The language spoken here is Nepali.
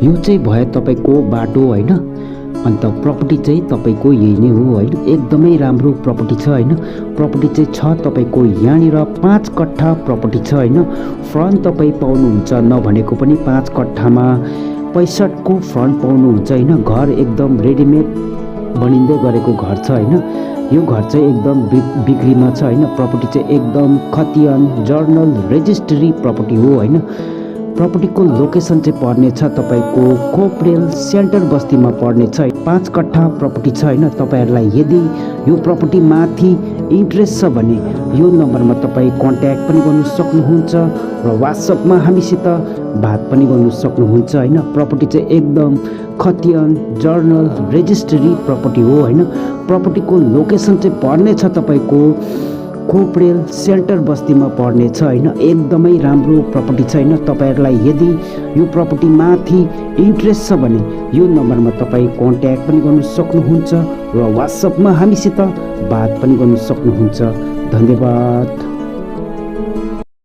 यो चाहिँ भयो तपाईको बाटो हैन। अन्त प्रपर्टी चाहिँ तपाईको यही नै हो हैन। एकदमै राम्रो प्रपर्टी छ हैन। प्रपर्टी चाहिँ छ तपाईको यहाँनिर 5 कट्ठा प्रपर्टी छ हैन। फ्रन्ट तपाई पाउनुहुन्छ नभनेको पनि 5 कट्ठामा 65 को फ्रन्ट पाउनुहुन्छ हैन। घर एकदम रेडिमेड बनिँदै गरेको घर छ हैन। यो घर चाहिँ एकदम बिक्रीमा छ हैन। प्रपर्टी चाहिँ एकदम खतियान जर्नल रेजिस्ट्री प्रपर्टी हो हैन। प्रपर्टीको लोकेसन चाहिँ पर्ने छ तपाईको कोपरेल सेन्टर बस्तीमा पर्ने छ। 5 कट्ठा प्रपर्टी छ हैन। तपाईहरुलाई यदि यो प्रपर्टी माथि इन्ट्रेस्ट छ भने यो नम्बरमा तपाई कन्ट्याक्ट पनि गर्न सक्नुहुन्छ र व्हाट्सएपमा हामीसित बात पनि गर्न सक्नुहुन्छ हैन। प्रपर्टी चाहिँ एकदम खतियान जर्नल रेजिस्ट्री प्रपर्टी हो हैन। प्रपर्टीको लोकेसन चाहिँ पर्ने छ तपाईको कोपरेल सेन्टर बस्तीमा पर्ने छ हैन। एकदमै राम्रो प्रपर्टी छ हैन। तपाईहरुलाई यदि यो प्रपर्टी माथि इन्ट्रेस्ट छ भने यो नम्बरमा तपाई कन्ट्याक्ट पनि गर्न सक्नुहुन्छ र व्हाट्सएपमा हामीसित बात पनि गर्न सक्नुहुन्छ। धन्यवाद।